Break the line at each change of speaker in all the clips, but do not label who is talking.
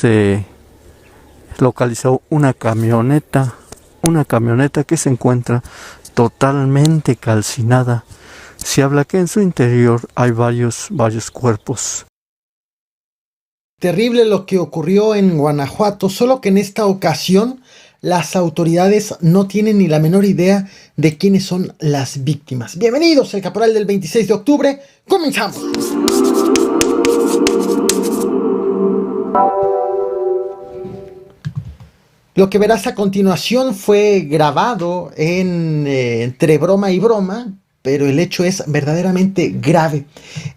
se localizó una camioneta que se encuentra totalmente calcinada. Se habla que en su interior hay varios cuerpos.
Terrible lo que ocurrió en Guanajuato, solo que en esta ocasión las autoridades no tienen ni la menor idea de quiénes son las víctimas. Bienvenidos al Caporal del 26 de octubre, comenzamos. Lo que verás a continuación fue grabado entre broma y broma, pero el hecho es verdaderamente grave.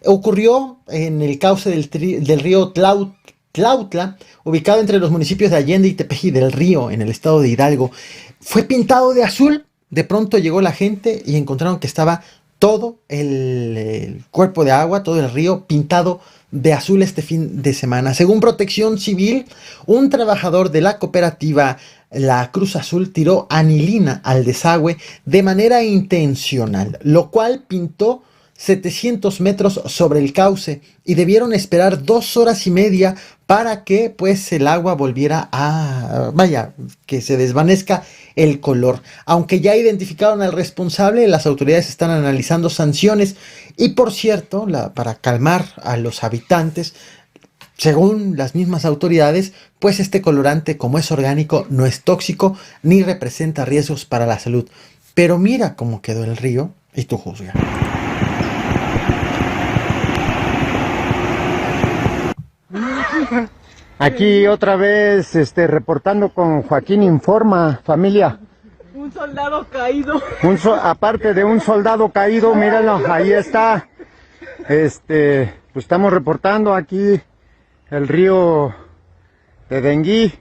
Ocurrió en el cauce del río Tlautla, ubicado entre los municipios de Allende y Tepeji del Río, en el estado de Hidalgo. Fue pintado de azul. De pronto llegó la gente y encontraron que estaba todo el cuerpo de agua, todo el río, pintado de azul este fin de semana. Según Protección Civil, un trabajador de la cooperativa La Cruz Azul tiró anilina al desagüe de manera intencional, lo cual pintó 700 metros sobre el cauce y debieron esperar 2 horas y media para que pues el agua volviera que se desvanezca el color. Aunque ya identificaron al responsable, las autoridades están analizando sanciones y, por cierto, para calmar a los habitantes, según las mismas autoridades, pues este colorante, como es orgánico, no es tóxico ni representa riesgos para la salud. Pero mira cómo quedó el río y tú juzga.
Aquí otra vez reportando con Joaquín Informa, familia.
Un soldado caído.
Aparte de un soldado caído, míralo, ahí está. Pues estamos reportando aquí el río de Dengui.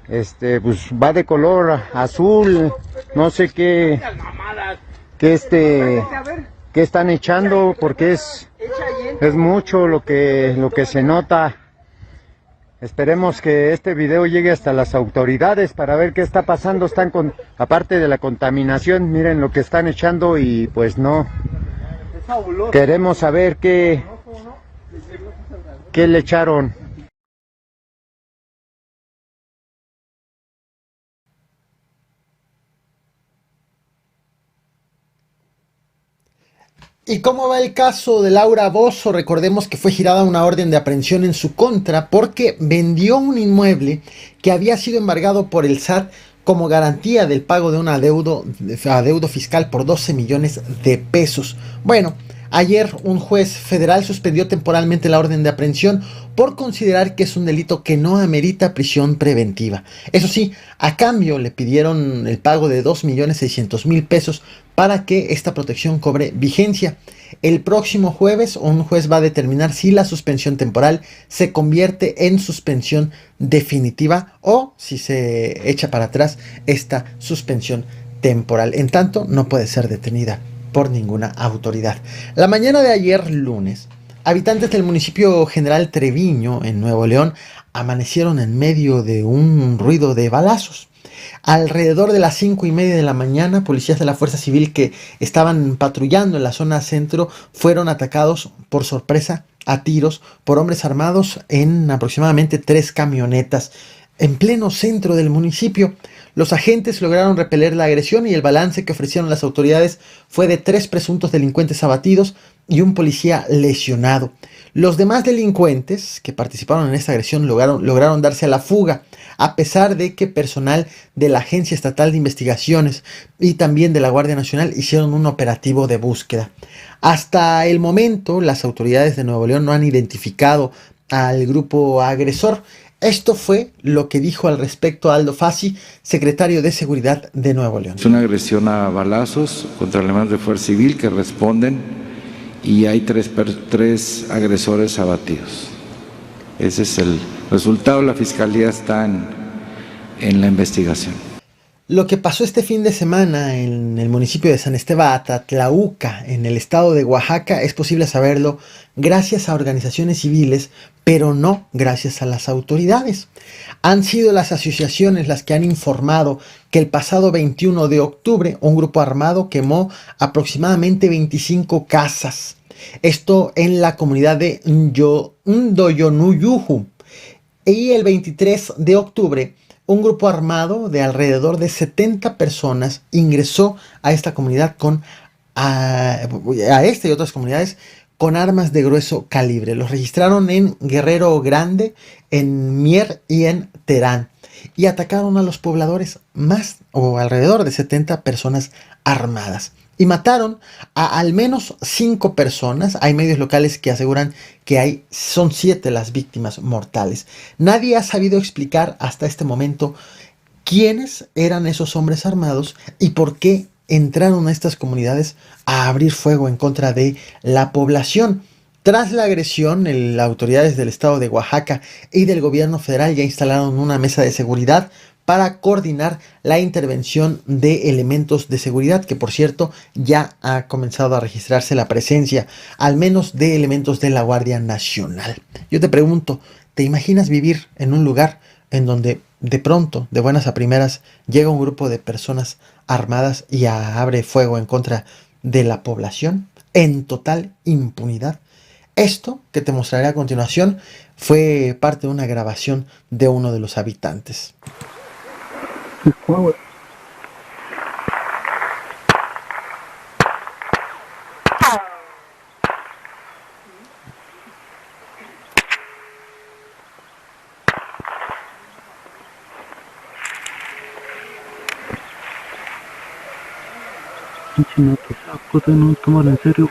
Pues va de color azul, no sé qué están echando, porque es mucho lo que se nota. Esperemos que este video llegue hasta las autoridades para ver qué está pasando. Aparte de la contaminación, miren lo que están echando y pues no. Queremos saber qué le echaron.
¿Y cómo va el caso de Laura Bozzo? Recordemos que fue girada una orden de aprehensión en su contra porque vendió un inmueble que había sido embargado por el SAT como garantía del pago de un adeudo fiscal por 12 millones de pesos. Bueno, ayer un juez federal suspendió temporalmente la orden de aprehensión por considerar que es un delito que no amerita prisión preventiva. Eso sí, a cambio le pidieron el pago de 2.600.000 pesos para que esta protección cobre vigencia. El próximo jueves un juez va a determinar si la suspensión temporal se convierte en suspensión definitiva o si se echa para atrás esta suspensión temporal. En tanto, no puede ser detenida por ninguna autoridad. La mañana de ayer, lunes, habitantes del municipio General Treviño, en Nuevo León, amanecieron en medio de un ruido de balazos. Alrededor de las 5:30 de la mañana, policías de la Fuerza Civil que estaban patrullando en la zona centro fueron atacados por sorpresa a tiros por hombres armados en aproximadamente 3 camionetas en pleno centro del municipio. Los agentes lograron repeler la agresión y el balance que ofrecieron las autoridades fue de 3 presuntos delincuentes abatidos y un policía lesionado. Los demás delincuentes que participaron en esta agresión lograron darse a la fuga, a pesar de que personal de la Agencia Estatal de Investigaciones y también de la Guardia Nacional hicieron un operativo de búsqueda. Hasta el momento, las autoridades de Nuevo León no han identificado al grupo agresor. Esto fue lo que dijo al respecto Aldo Fassi, secretario de Seguridad de Nuevo León.
Es una agresión a balazos contra elementos de Fuerza Civil que responden y hay tres agresores abatidos. Ese es el resultado. La Fiscalía está en la investigación.
Lo que pasó este fin de semana en el municipio de San Esteban Atlatlauca, en el estado de Oaxaca, es posible saberlo gracias a organizaciones civiles, pero no gracias a las autoridades. Han sido las asociaciones las que han informado que el pasado 21 de octubre un grupo armado quemó aproximadamente 25 casas. Esto en la comunidad de Ndoyonuyuju. Y el 23 de octubre, un grupo armado de alrededor de 70 personas ingresó a esta comunidad a esta y otras comunidades con armas de grueso calibre. Los registraron en Guerrero Grande, en Mier y en Terán. Y atacaron a los pobladores, más o alrededor de 70 personas armadas. Y mataron a al menos 5 personas. Hay medios locales que aseguran que son 7 las víctimas mortales. Nadie ha sabido explicar hasta este momento quiénes eran esos hombres armados y por qué entraron a estas comunidades a abrir fuego en contra de la población. Tras la agresión, las autoridades del estado de Oaxaca y del gobierno federal ya instalaron una mesa de seguridad para coordinar la intervención de elementos de seguridad, que por cierto ya ha comenzado a registrarse la presencia al menos de elementos de la Guardia Nacional. Yo te pregunto, ¿te imaginas vivir en un lugar en donde de pronto, de buenas a primeras, llega un grupo de personas armadas y abre fuego en contra de la población en total impunidad? Esto que te mostraré a continuación fue parte de una grabación de uno de los habitantes.
No te saco de no tomar en serio.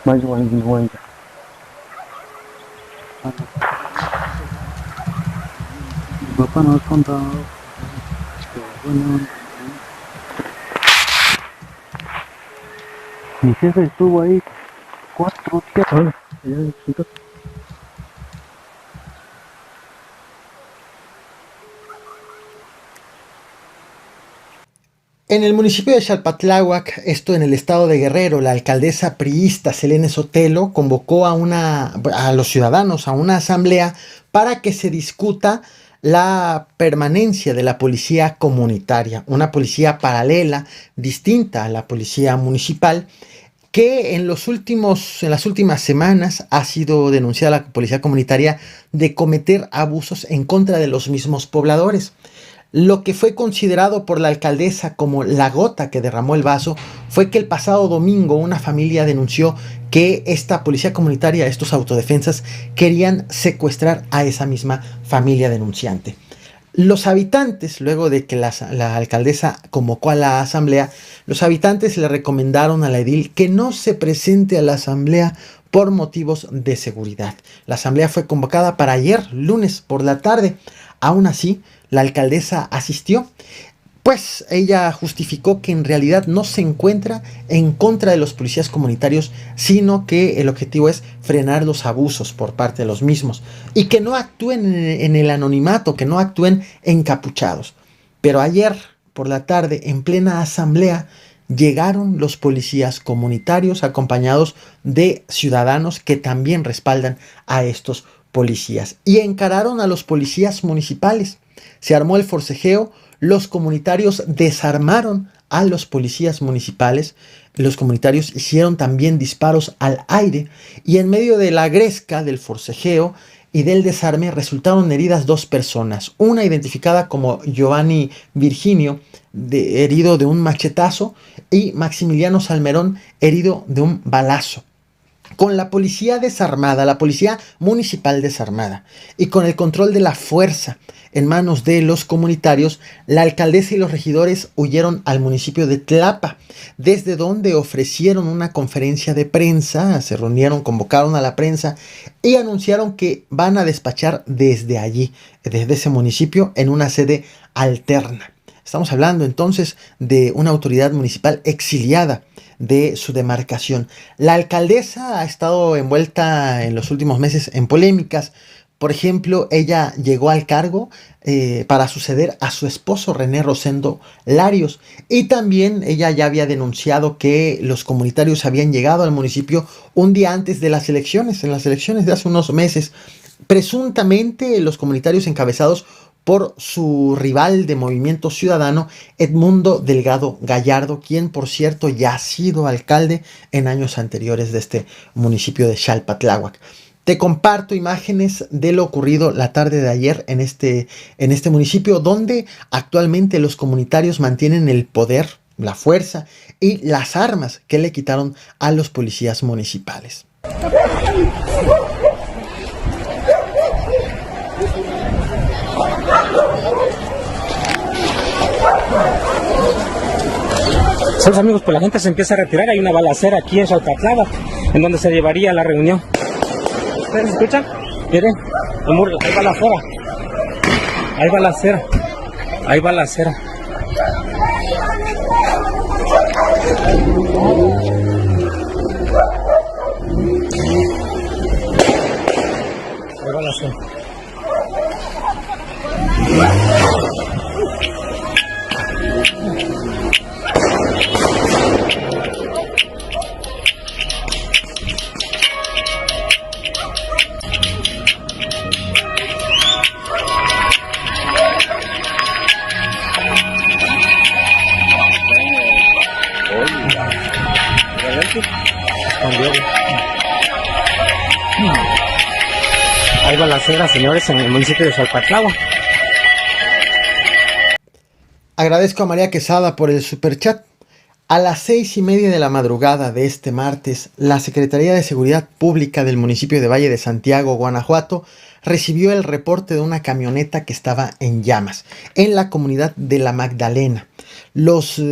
Vaya. Mi papá nos ha contado. Bueno, mi jefe estuvo ahí 4 días.
En el municipio de Xalpatláhuac, esto en el estado de Guerrero, la alcaldesa priista Selene Sotelo convocó a los ciudadanos a una asamblea para que se discuta la permanencia de la policía comunitaria, una policía paralela, distinta a la policía municipal, que en las últimas semanas ha sido denunciada la policía comunitaria de cometer abusos en contra de los mismos pobladores. Lo que fue considerado por la alcaldesa como la gota que derramó el vaso fue que el pasado domingo una familia denunció que esta policía comunitaria, estos autodefensas, querían secuestrar a esa misma familia denunciante. Los habitantes, luego de que la alcaldesa convocó a la asamblea, los habitantes le recomendaron a la edil que no se presente a la asamblea por motivos de seguridad. La asamblea fue convocada para ayer, lunes por la tarde. Aún así, la alcaldesa asistió, pues ella justificó que en realidad no se encuentra en contra de los policías comunitarios, sino que el objetivo es frenar los abusos por parte de los mismos y que no actúen en el anonimato, que no actúen encapuchados. Pero ayer por la tarde, en plena asamblea, llegaron los policías comunitarios acompañados de ciudadanos que también respaldan a estos policías y encararon a los policías municipales. Se armó el forcejeo, los comunitarios desarmaron a los policías municipales, los comunitarios hicieron también disparos al aire y en medio de la gresca, del forcejeo y del desarme resultaron heridas 2 personas, una identificada como Giovanni Virginio, herido de un machetazo, y Maximiliano Salmerón, herido de un balazo. Con la policía desarmada, la policía municipal desarmada y con el control de la fuerza en manos de los comunitarios, la alcaldesa y los regidores huyeron al municipio de Tlapa, desde donde ofrecieron una conferencia de prensa, se reunieron, convocaron a la prensa y anunciaron que van a despachar desde allí, desde ese municipio, en una sede alterna. Estamos hablando entonces de una autoridad municipal exiliada de su demarcación. La alcaldesa ha estado envuelta en los últimos meses en polémicas. Por ejemplo, ella llegó al cargo para suceder a su esposo René Rosendo Larios, y también ella ya había denunciado que los comunitarios habían llegado al municipio un día antes de las elecciones, en las elecciones de hace unos meses. Presuntamente los comunitarios encabezados por su rival de Movimiento Ciudadano, Edmundo Delgado Gallardo, quien por cierto ya ha sido alcalde en años anteriores de este municipio de Xalpatláhuac. Te comparto imágenes de lo ocurrido la tarde de ayer en este municipio, donde actualmente los comunitarios mantienen el poder, la fuerza y las armas que le quitaron a los policías municipales.
Sus amigos, pues la gente se empieza a retirar. Hay una balacera aquí en Xalpatláhuac, en donde se llevaría la reunión. ¿Ustedes escuchan? Miren, hay balacera. Hay balacera. Hay balacera. Hay balacera. Hay balacera, señores, en el municipio de Xalpatláhuac.
Agradezco a María Quesada por el superchat. A las 6:30 de la madrugada de este martes, la Secretaría de Seguridad Pública del municipio de Valle de Santiago, Guanajuato, recibió el reporte de una camioneta que estaba en llamas en la comunidad de La Magdalena. Los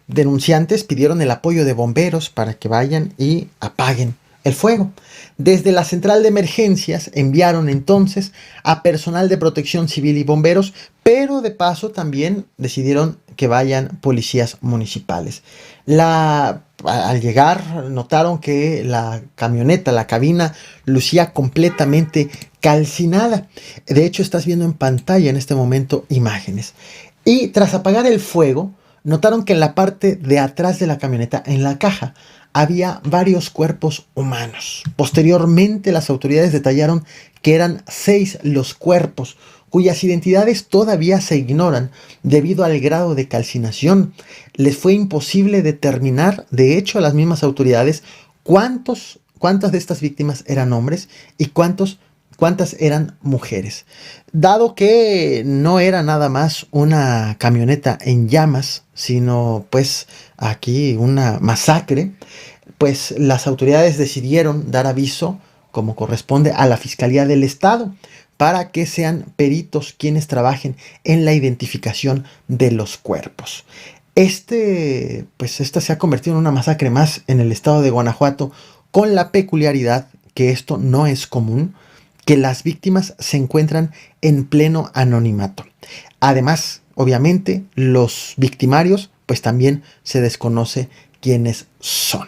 denunciantes pidieron el apoyo de bomberos para que vayan y apaguen el fuego. Desde la central de emergencias enviaron entonces a personal de protección civil y bomberos, pero de paso también decidieron que vayan policías municipales. Al llegar notaron que la camioneta, la cabina, lucía completamente calcinada. De hecho, estás viendo en pantalla en este momento imágenes. Y tras apagar el fuego, notaron que en la parte de atrás de la camioneta, en la caja, había varios cuerpos humanos. Posteriormente, las autoridades detallaron que eran 6 los cuerpos, cuyas identidades todavía se ignoran debido al grado de calcinación. Les fue imposible determinar, de hecho, a las mismas autoridades, cuántas de estas víctimas eran hombres y cuántas eran mujeres. Dado que no era nada más una camioneta en llamas, sino pues aquí una masacre, pues las autoridades decidieron dar aviso, como corresponde, a la Fiscalía del Estado para que sean peritos quienes trabajen en la identificación de los cuerpos. Esta se ha convertido en una masacre más en el estado de Guanajuato, con la peculiaridad que esto no es común, que las víctimas se encuentran en pleno anonimato. Además, obviamente, los victimarios, pues también se desconoce quiénes son.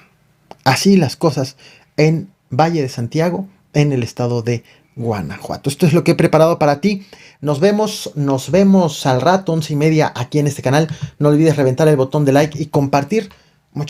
Así las cosas en Valle de Santiago, en el estado de Guanajuato. Esto es lo que he preparado para ti. Nos vemos al rato, 11:30, aquí en este canal. No olvides reventar el botón de like y compartir